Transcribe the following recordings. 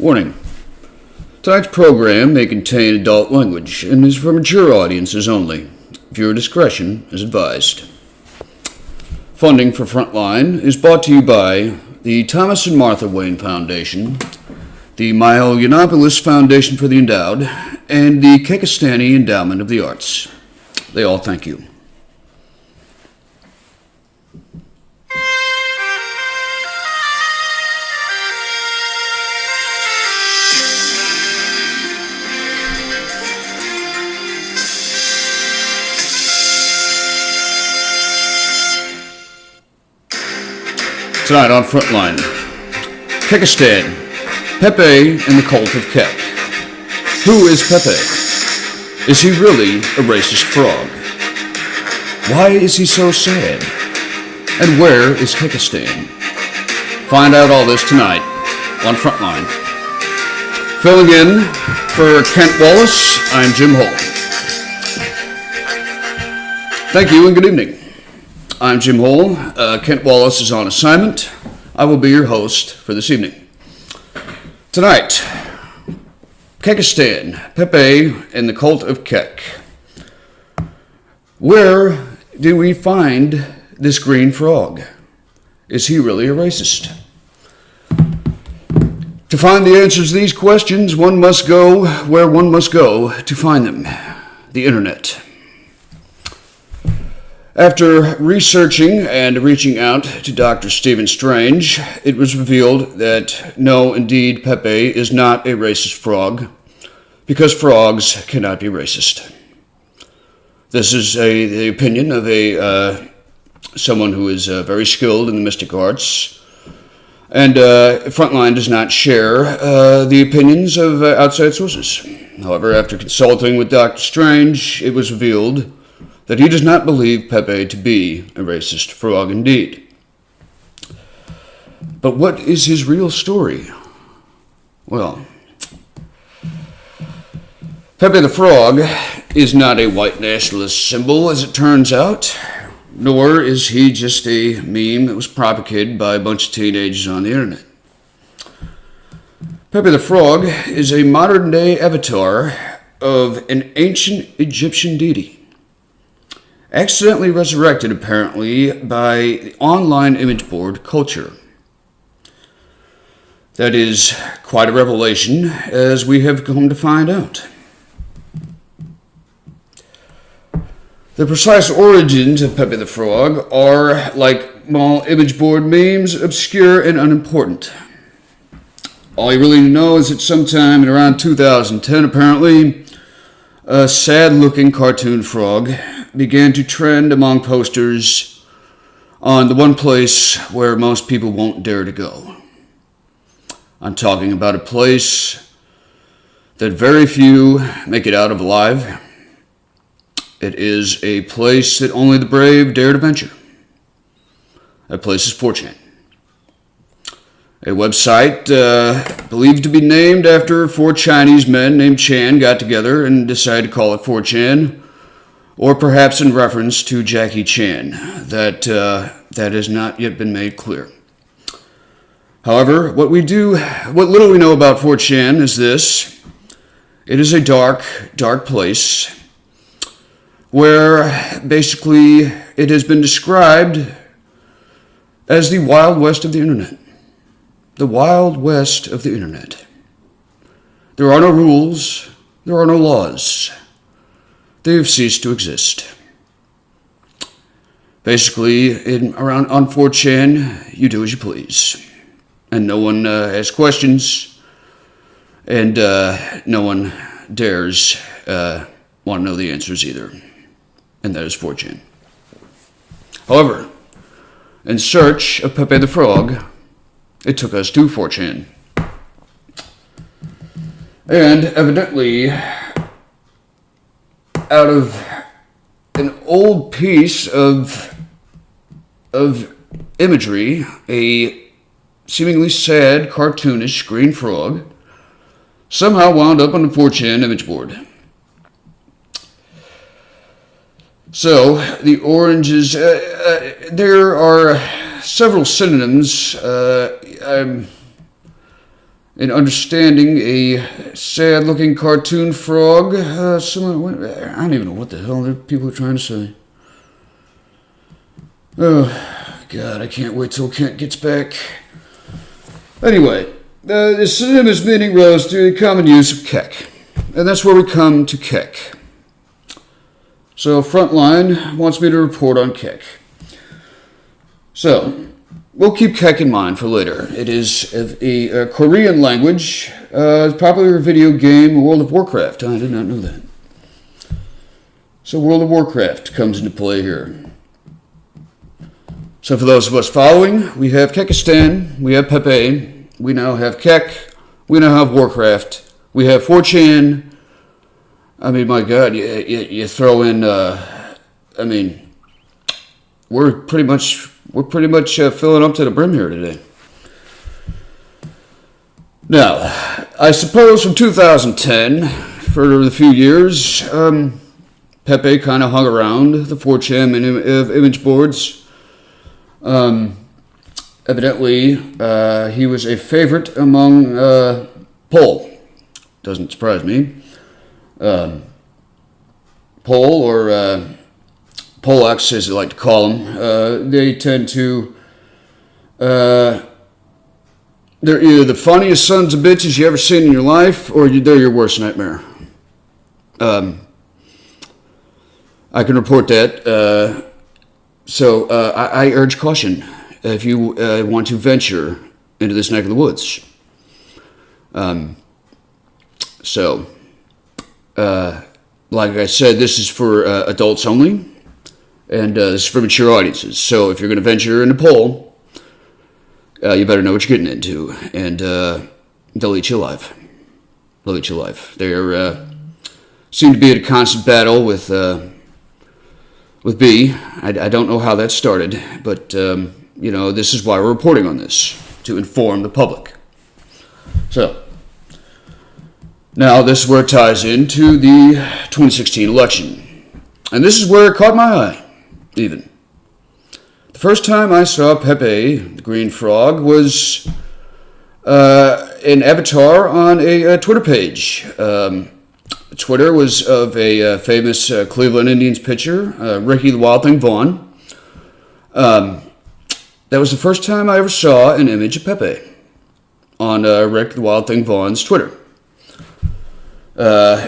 Warning. Tonight's program may contain adult language and is for mature audiences only. Viewer discretion is advised. Funding for Frontline is brought to you by the Thomas and Martha Wayne Foundation, the Yiannopoulos Foundation for the Endowed, and the Kekistan Endowment of the Arts. They all thank you. Tonight on Frontline, Kekistan, Pepe and the Cult of Kek. Who is Pepe? Is he really a racist frog? Why is he so sad? And where is Kekistan? Find out all this tonight on Frontline. Filling in for Kent Wallace, I'm Jim Hoel. Thank you and good evening. I'm Jim Hoel. Kent Wallace is on assignment. I will be your host for this evening. Tonight, Kekistan, Pepe, and the Cult of Kek. Where do we find this green frog? Is he really a racist? To find the answers to these questions, one must go where one must go to find them, the internet. After researching and reaching out to Dr. Stephen Strange, it was revealed that no, indeed, Pepe is not a racist frog, because frogs cannot be racist. This is the opinion of someone who is very skilled in the mystic arts, and Frontline does not share the opinions of outside sources. However, after consulting with Dr. Strange, it was revealed that he does not believe Pepe to be a racist frog indeed. But what is his real story? Well, Pepe the Frog is not a white nationalist symbol, as it turns out, nor is he just a meme that was propagated by a bunch of teenagers on the internet. Pepe the Frog is a modern-day avatar of an ancient Egyptian deity, accidentally resurrected, apparently, by the online image board culture. That is quite a revelation, as we have come to find out. The precise origins of Pepe the Frog are, like all image board memes, obscure and unimportant. All you really know is that sometime in around 2010, apparently, a sad-looking cartoon frog began to trend among posters on the one place where most people won't dare to go. I'm talking about a place that very few make it out of alive. It is a place that only the brave dare to venture. That place is 4chan. A website believed to be named after four Chinese men named Chan got together and decided to call it 4chan, or perhaps in reference to Jackie Chan. That has not yet been made clear. However, what little we know about 4chan is this. It is a dark, dark place where basically it has been described as the Wild West of the internet. The Wild West of the internet. There are no rules. There are no laws. They have ceased to exist. Basically, on 4chan, you do as you please. And no one asks questions, and no one dares want to know the answers either. And that is 4chan. However, in search of Pepe the Frog, it took us to 4chan. And evidently, out of an old piece of imagery, a seemingly sad, cartoonish green frog somehow wound up on the 4chan image board. So, the oranges, there are several synonyms. in understanding a sad-looking cartoon frog. I don't even know what the hell people are trying to say. Oh, God, I can't wait till Kent gets back. Anyway, the synonym is meaning rose to the common use of kek. And that's where we come to kek. So, Frontline wants me to report on kek. So, we'll keep kek in mind for later. It is a Korean language, popular video game, World of Warcraft. I did not know that. So, World of Warcraft comes into play here. So, for those of us following, we have Kekistan, we have Pepe, we now have kek, we now have Warcraft. We have 4chan. I mean, my God, you throw in. We're pretty much filling up to the brim here today. Now, I suppose from 2010, for a few years, Pepe kind of hung around the 4chan image boards. Evidently, he was a favorite among Hoel. Doesn't surprise me. Hoel, or Polacks, as they like to call them, they tend to... they're either the funniest sons of bitches you ever seen in your life, or they're your worst nightmare. I can report that. So I urge caution if you want to venture into this neck of the woods. So, like I said, this is for adults only, and this is for mature audiences. So if you're going to venture into Hoel, you better know what you're getting into, and they'll eat you alive. They'll eat you alive. They seem to be at a constant battle with B. I don't know how that started, but this is why we're reporting on this, to inform the public. So. Now, this is where it ties into the 2016 election. And this is where it caught my eye, even. The first time I saw Pepe, the green frog, was an avatar on a Twitter page. Twitter was of a famous Cleveland Indians pitcher, Ricky the Wild Thing Vaughn. That was the first time I ever saw an image of Pepe on Rick the Wild Thing Vaughn's Twitter.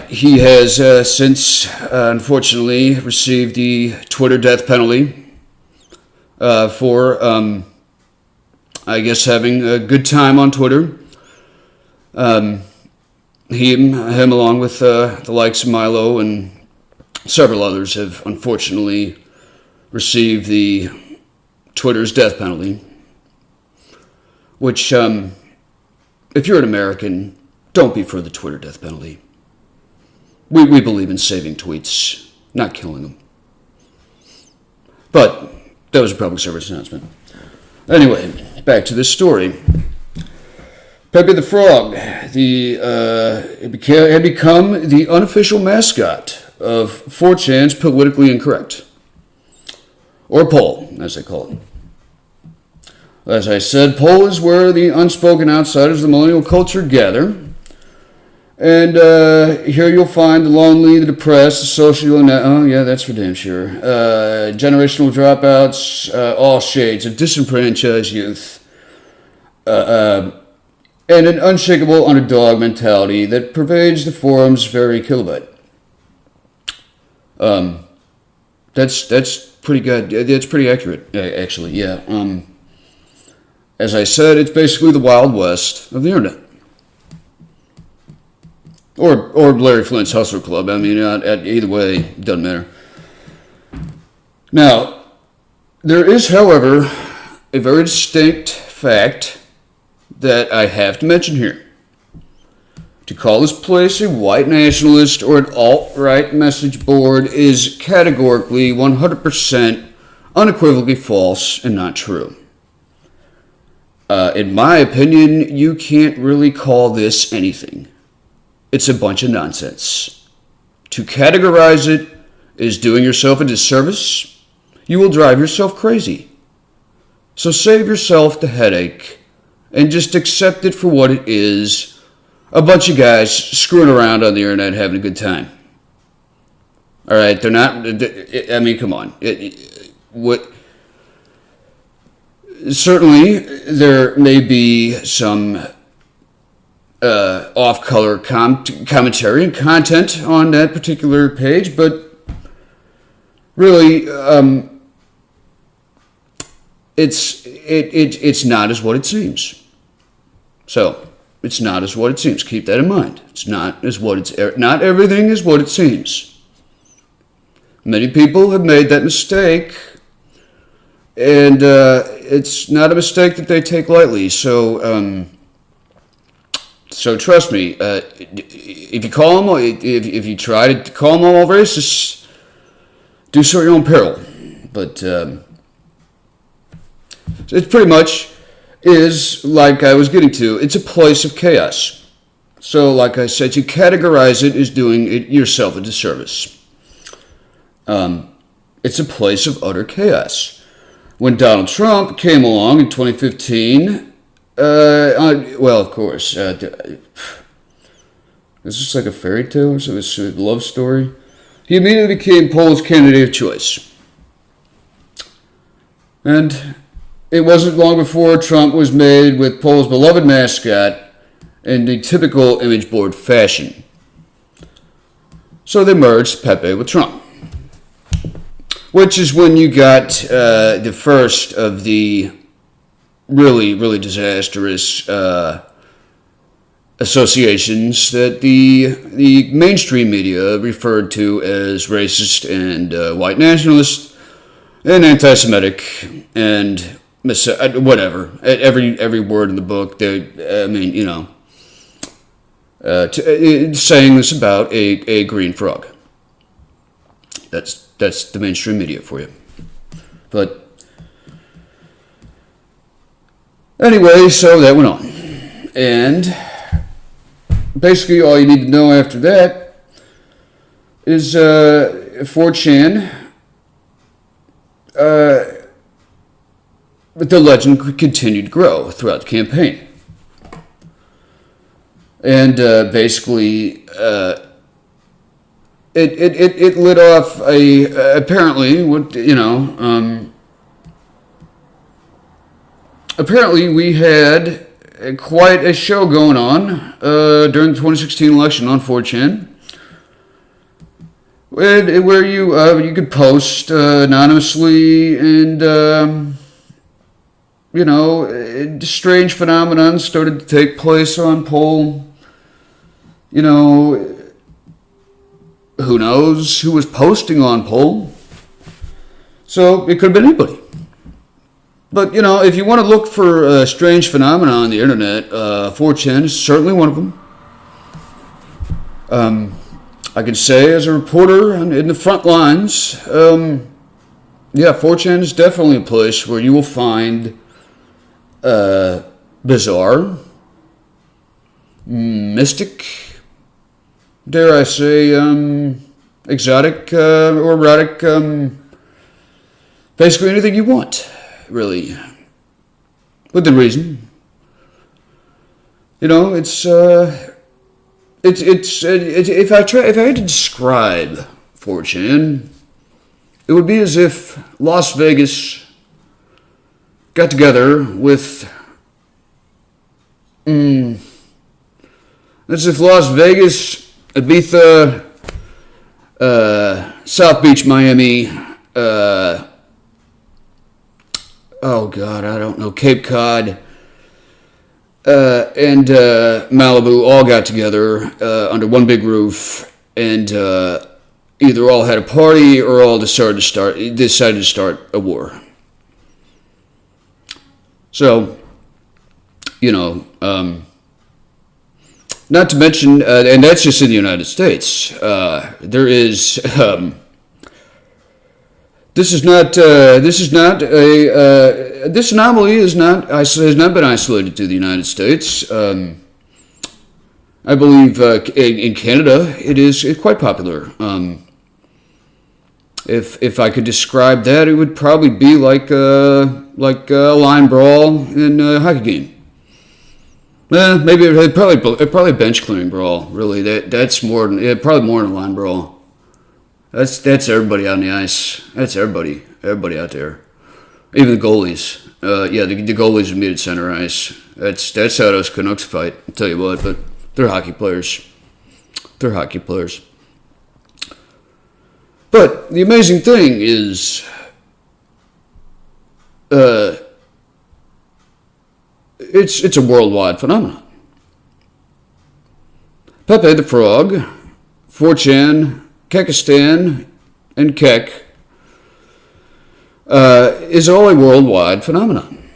He has since, unfortunately, received the Twitter death penalty for, I guess, having a good time on Twitter. Him along with the likes of Milo and several others, have unfortunately received the Twitter's death penalty. Which, if you're an American, don't be for the Twitter death penalty. We believe in saving tweets, not killing them. But that was a public service announcement. Anyway, back to this story. Pepe the Frog had become the unofficial mascot of 4chan's Politically Incorrect. Or Poll, as they call it. As I said, Poll is where the unspoken outsiders of the millennial culture gather. And here you'll find the lonely, the depressed, the socially... Oh, yeah, that's for damn sure. Generational dropouts, all shades of disenfranchised youth. And an unshakable underdog mentality that pervades the forum's very kilobyte. That's pretty good. That's pretty accurate, actually, yeah. As I said, it's basically the Wild West of the internet. Or Larry Flint's Hustler Club. I mean, either way, doesn't matter. Now, there is, however, a very distinct fact that I have to mention here. To call this place a white nationalist or an alt-right message board is categorically 100% unequivocally false and not true. In my opinion, you can't really call this anything. It's a bunch of nonsense. To categorize it is doing yourself a disservice. You will drive yourself crazy. So save yourself the headache and just accept it for what it is. A bunch of guys screwing around on the internet having a good time. All right, they're not. I mean, come on. Certainly, there may be some off-color commentary and content on that particular page, but really, it's not as what it seems. So, it's not as what it seems. Keep that in mind. It's not as what it's. Not everything is what it seems. Many people have made that mistake, and it's not a mistake that they take lightly. So, so trust me. If you call them, if you try to call them all racists, do so at your own peril. But it pretty much is, like I was getting to, it's a place of chaos. So, like I said, you categorize it as doing it yourself a disservice. It's a place of utter chaos. When Donald Trump came along in 2015, well, of course, this is like a fairy tale, so it's a love story. He immediately became Poll's candidate of choice. And it wasn't long before Trump was made with Poll's beloved mascot in the typical image board fashion. So they merged Pepe with Trump, which is when you got the first of the really, really disastrous associations that the mainstream media referred to as racist and white nationalist and anti-Semitic and whatever. Every word in the book. Saying this about a green frog. That's the mainstream media for you. But anyway, so that went on. And basically all you need to know after that is 4chan, but the legend continued to grow throughout the campaign. And basically it lit off apparently we had quite a show going on during the 2016 election on 4chan, where you could post anonymously, and strange phenomenon started to take place on Poll. Who knows who was posting on Poll? So it could have been anybody. But, if you want to look for a strange phenomena on the internet, 4chan is certainly one of them. I can say as a reporter in the front lines, 4chan is definitely a place where you will find bizarre, mystic, dare I say, exotic or erotic, basically anything you want, really, within reason. It's if I had to describe 4chan, it would be as if Las Vegas got together with, as if Las Vegas, Ibiza, South Beach, Miami, Cape Cod, and Malibu all got together under one big roof, and either all had a party or all decided to start a war. So, not to mention, and that's just in the United States. There is this anomaly has not been isolated to the United States. I believe in Canada it's quite popular. If I could describe that, it would probably be like a line brawl in a hockey game. Maybe it probably bench clearing brawl. Really, that's more than probably more than a line brawl. That's everybody on the ice. That's everybody out there. Even the goalies. The goalies would meet at center ice. That's how those Canucks fight. I'll tell you what, but they're hockey players. They're hockey players. But the amazing thing is, it's a worldwide phenomenon. Pepe the Frog, 4chan, Kekistan, and Kek is all a worldwide phenomenon.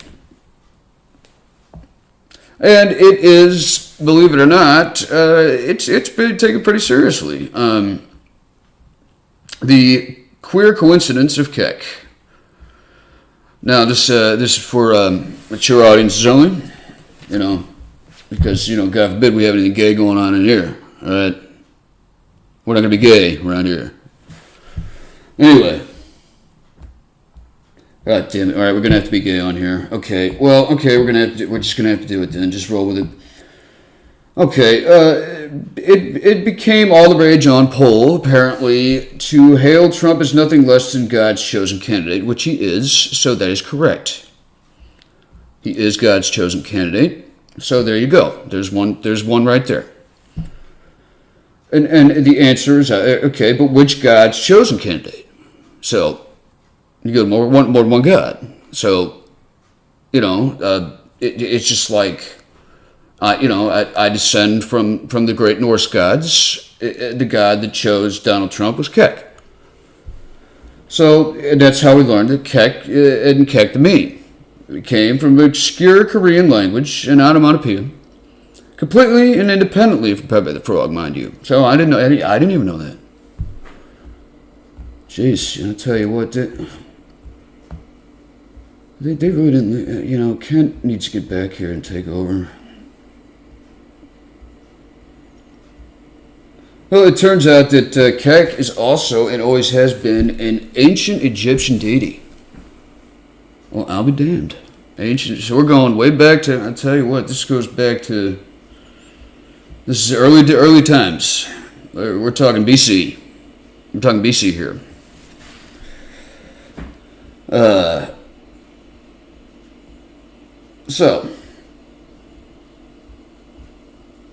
And it is, believe it or not, it's been taken pretty seriously. The queer coincidence of Kek. Now, this is for mature audiences only, because, God forbid we have anything gay going on in here, all right? We're not going to be gay around here. Anyway. God damn it. All right, we're going to have to be gay on here. Okay, we're just going to have to do it then. Just roll with it. Okay, it became all the rage on poll, apparently, to hail Trump as nothing less than God's chosen candidate, which he is, so that is correct. He is God's chosen candidate, so there you go. There's one right there. And the answer is, okay, but which God's chosen candidate? So, you go more than one God. So, it's just like, I descend from the great Norse gods. The god that chose Donald Trump was Kek. So that's how we learned that Kek and Kek the meaning. It came from an obscure Korean language and onomatopoeia, completely and independently from Pepe the Frog, mind you. So I didn't even know that. Jeez, I'll tell you what, they really didn't. Kent needs to get back here and take over. Well, it turns out that Kek is also, and always has been, an ancient Egyptian deity. Well, I'll be damned. Ancient. So we're going way back to, I'll tell you what, this goes back to, this is early times. We're talking BC. We're talking BC here. So,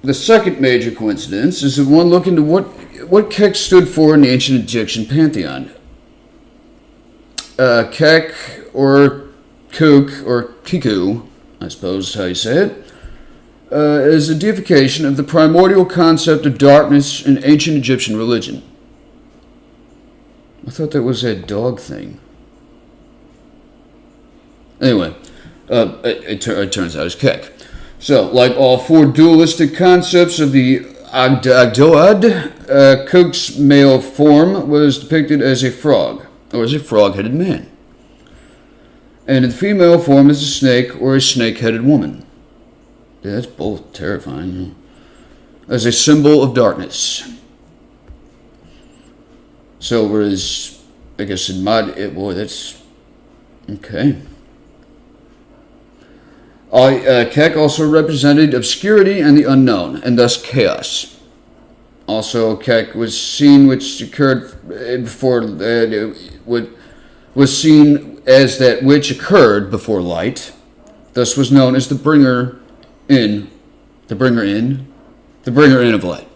the second major coincidence is the one looking to what Kek stood for in the ancient Egyptian pantheon. Kek, or Kuk, or Kiku, I suppose is how you say it, is a deification of the primordial concept of darkness in ancient Egyptian religion. I thought that was a dog thing. Anyway, it turns out it's Kek. So, like all four dualistic concepts of the Agdoad, Kuk's male form was depicted as a frog, or as a frog-headed man. And the female form is a snake or a snake-headed woman. Yeah, that's both terrifying. As a symbol of darkness. So, whereas, I guess in boy, that's okay. Kek also represented obscurity and the unknown, and thus chaos. Also, Kek was seen, which occurred before, was seen as that which occurred before light. Thus was known as the bringer in of light.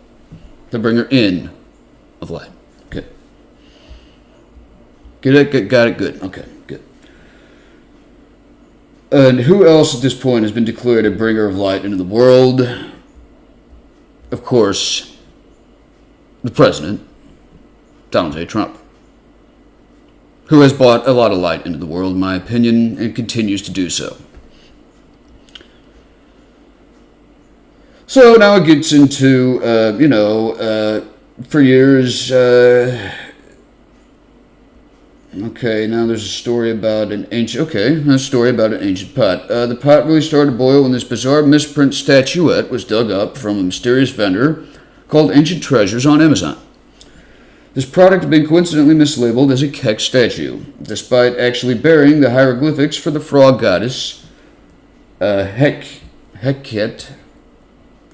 The bringer in of light. Okay. Get it? Got it? Good. Okay, good. And who else at this point has been declared a bringer of light into the world? Of course, the president, Donald J. Trump, who has brought a lot of light into the world, in my opinion, and continues to do so. So now it gets into, for years, okay, now there's a story about an ancient pot. The pot really started to boil when this bizarre misprint statuette was dug up from a mysterious vendor called Ancient Treasures on Amazon. This product had been coincidentally mislabeled as a Kek statue, despite actually bearing the hieroglyphics for the frog goddess Heket,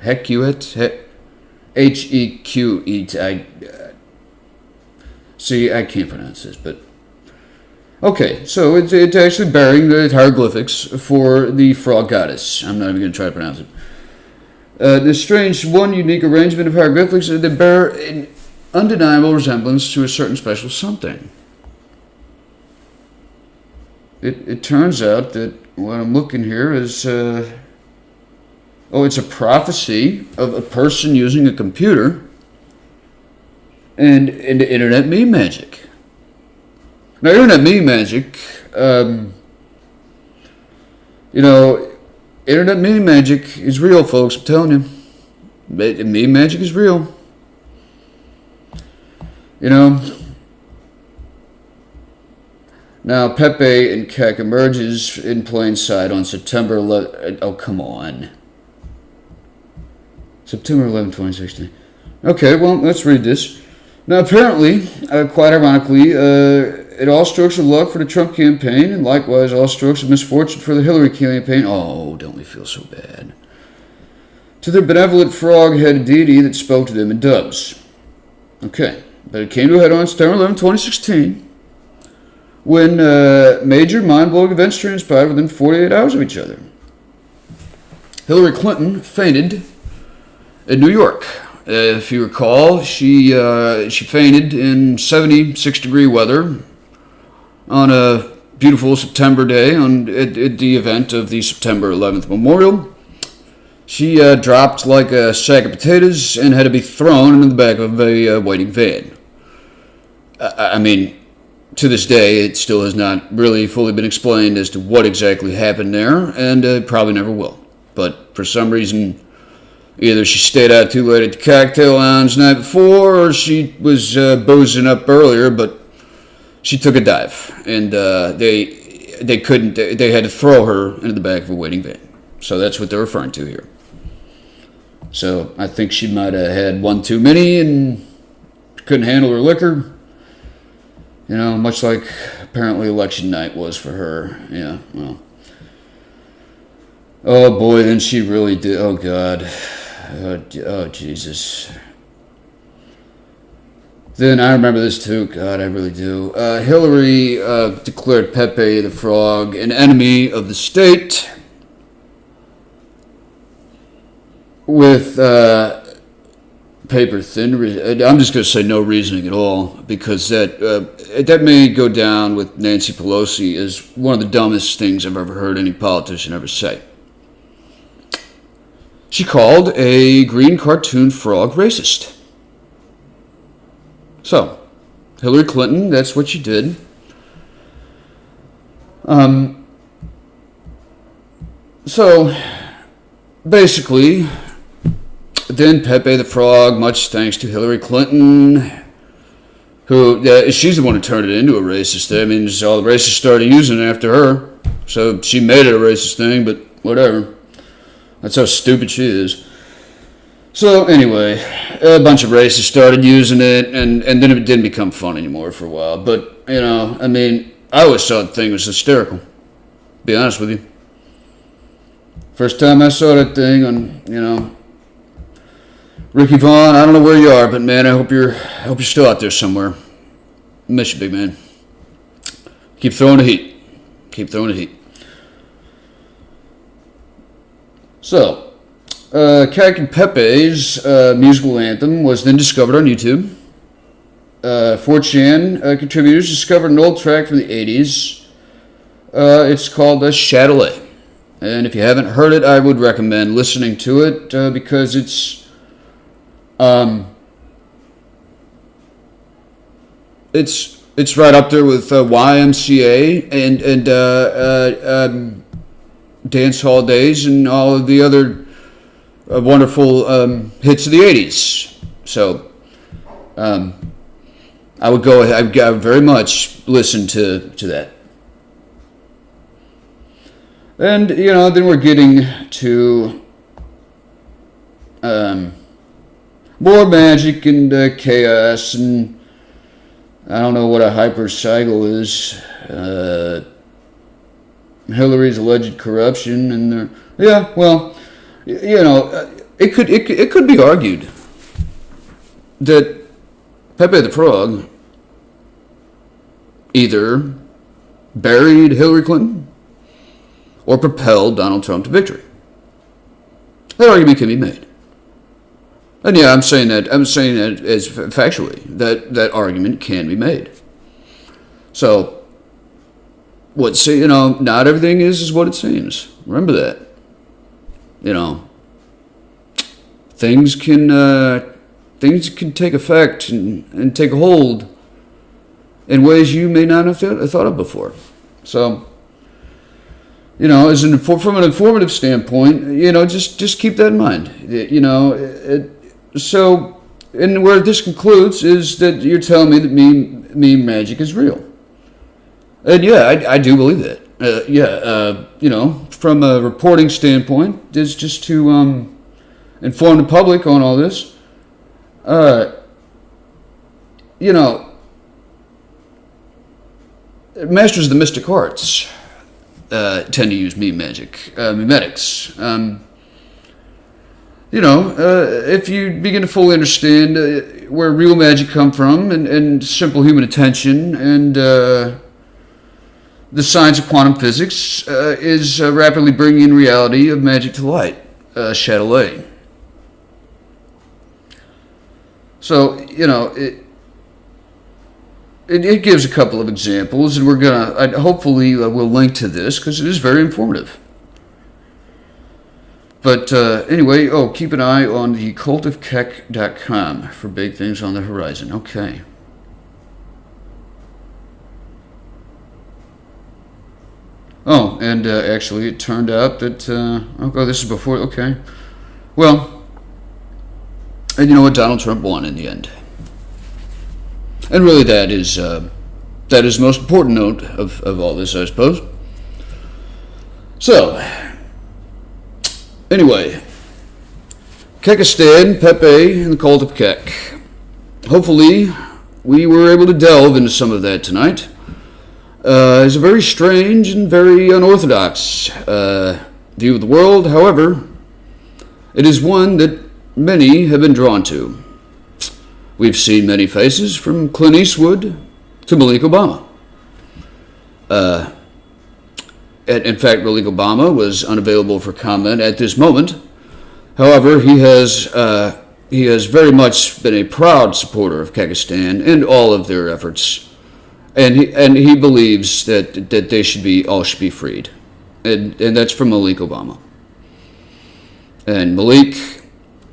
Hequet, Hequet. See, I can't pronounce this, but okay. So it's actually bearing the hieroglyphics for the frog goddess. I'm not even going to try to pronounce it. This strange, one unique arrangement of hieroglyphics that bear an undeniable resemblance to a certain special something. It turns out that what I'm looking here is, it's a prophecy of a person using a computer and internet meme magic. Now, internet meme magic, internet meme magic is real, folks. I'm telling you, meme magic is real. Now, Pepe and Kek emerges in plain sight on September 11th. Oh, come on. September 11th, 2016. Okay, well, let's read this. Now, apparently, quite ironically, it all strokes of luck for the Trump campaign, and likewise all strokes of misfortune for the Hillary campaign. Oh, don't we feel so bad. To their benevolent frog-headed deity that spoke to them in dubs. Okay, but it came to a head on September 11, 2016, when major mind-blowing events transpired within 48 hours of each other. Hillary Clinton fainted in New York. If you recall, she fainted in 76-degree weather on a beautiful September day at the event of the September 11th memorial. She dropped like a sack of potatoes and had to be thrown into the back of a waiting van. I mean, to this day, it still has not really fully been explained as to what exactly happened there, and probably never will. But for some reason, either she stayed out too late at the cocktail lounge the night before, or she was boozing up earlier, but she took a dive, and they couldn't. They had to throw her into the back of a waiting van. So that's what they're referring to here. So I think she might have had one too many and couldn't handle her liquor. Much like apparently election night was for her. Yeah, well. Oh boy, then she really did. Oh God. Oh Jesus. Then I remember this too. God, I really do. Hillary declared Pepe the Frog an enemy of the state with paper thin. I'm just going to say no reasoning at all, because that may go down with Nancy Pelosi as one of the dumbest things I've ever heard any politician ever say. She called a green cartoon frog racist. So, Hillary Clinton, that's what she did. So, basically, then Pepe the Frog, much thanks to Hillary Clinton, who, she's the one who turned it into a racist thing. I mean, all the racists started using it after her. So she made it a racist thing, but whatever. That's how stupid she is. So anyway, a bunch of racists started using it, and then it didn't become fun anymore for a while. But, I always thought the thing was hysterical. Be honest with you. First time I saw that thing on, Ricky Vaughn, I don't know where you are, but man, I hope you're still out there somewhere. Miss you, big man. Keep throwing the heat. Keep throwing the heat. So, Kek and Pepe's musical anthem was then discovered on YouTube. 4chan contributors discovered an old track from the 80s. It's called Chatelet. And if you haven't heard it, I would recommend listening to it because it's right up there with YMCA and Dance Hall Days and all of the other wonderful hits of the 80s. So I would very much listen to that. And, then we're getting to more magic and chaos, and I don't know what a hypercycle is. Hillary's alleged corruption, and it could be argued that Pepe the Frog either buried Hillary Clinton or propelled Donald Trump to victory. That argument can be made. And yeah, I'm saying that as factually, that argument can be made. So, not everything is what it seems. Remember that. Things can take effect and take hold in ways you may not have thought of before. So, from an informative standpoint, just keep that in mind. And where this concludes is that you're telling me that meme magic is real. And yeah, I do believe that. From a reporting standpoint, is just to inform the public on all this. Masters of the mystic arts tend to use meme magic, memetics. If you begin to fully understand where real magic come from and simple human attention and the science of quantum physics is rapidly bringing reality of magic to light, Chatelet. So, it gives a couple of examples, and hopefully we'll link to this because it is very informative. But anyway, keep an eye on the cultofkek.com for big things on the horizon. Okay. Oh, and actually it turned out that, this is before, okay. Well, and you know what, Donald Trump won in the end. And really that is the most important note of all this, I suppose. So, anyway, Kekistan, Pepe, and the cult of Kek. Hopefully, we were able to delve into some of that tonight. It's a very strange and very unorthodox view of the world. However, it is one that many have been drawn to. We've seen many faces, from Clint Eastwood to Malik Obama. In fact, Malik Obama was unavailable for comment at this moment. However, he has very much been a proud supporter of Kekistan and all of their efforts, and he believes that they should be freed, and that's from Malik Obama. And Malik,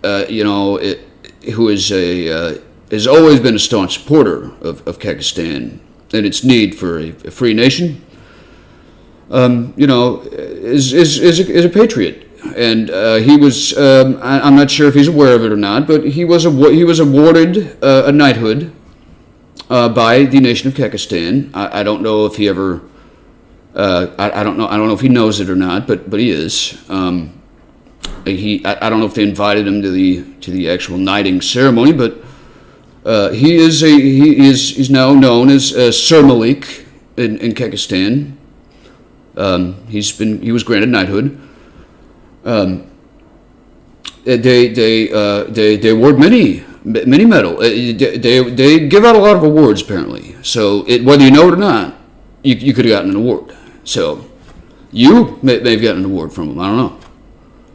who is has always been a staunch supporter of Kekistan and its need for a free nation. Is a patriot, and he was. I'm not sure if he's aware of it or not, but he was awarded a knighthood by the nation of Kekistan. I don't know if he ever. I don't know if he knows it or not, but he is. I don't know if they invited him to the actual knighting ceremony, but he's now known as Sir Malik in Kekistan. He was granted knighthood. They award many medals. They give out a lot of awards apparently. So whether you know it or not, you could have gotten an award. So you may have gotten an award from them. I don't know.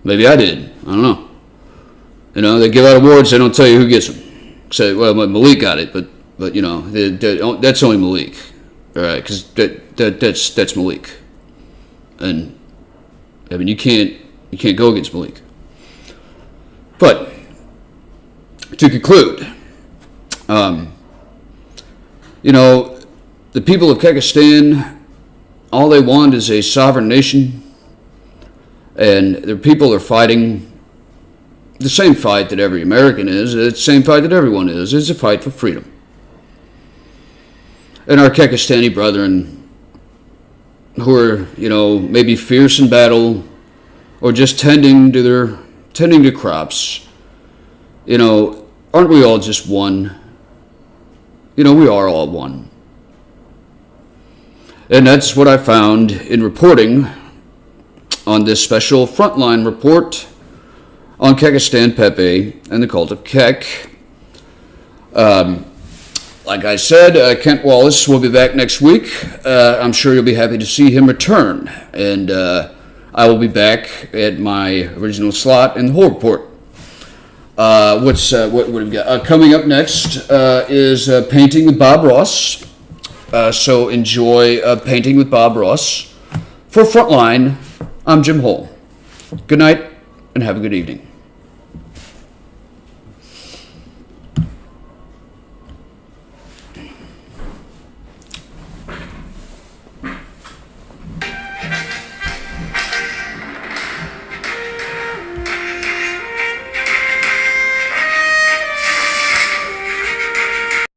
Maybe I did. I don't know. They give out awards. They don't tell you who gets them. Say, well, Malik got it, but that's only Malik. All right, because that's Malik. And I mean, you can't go against Malik. But to conclude, the people of Kekistan, all they want is a sovereign nation, and their people are fighting the same fight that every American is. It's the same fight that everyone is. It's a fight for freedom. And our Kekistani brethren, who are, maybe fierce in battle or just tending to crops, aren't we all just one? We are all one. And that's what I found in reporting on this special frontline report on Kekistan, Pepe, and the Cult of Kek. Like I said, Kent Wallace will be back next week. I'm sure you'll be happy to see him return. And I will be back at my original slot in the Hoel Report. What have we got? Coming up next is Painting with Bob Ross. So enjoy Painting with Bob Ross. For Frontline, I'm Jim Hoel. Good night and have a good evening.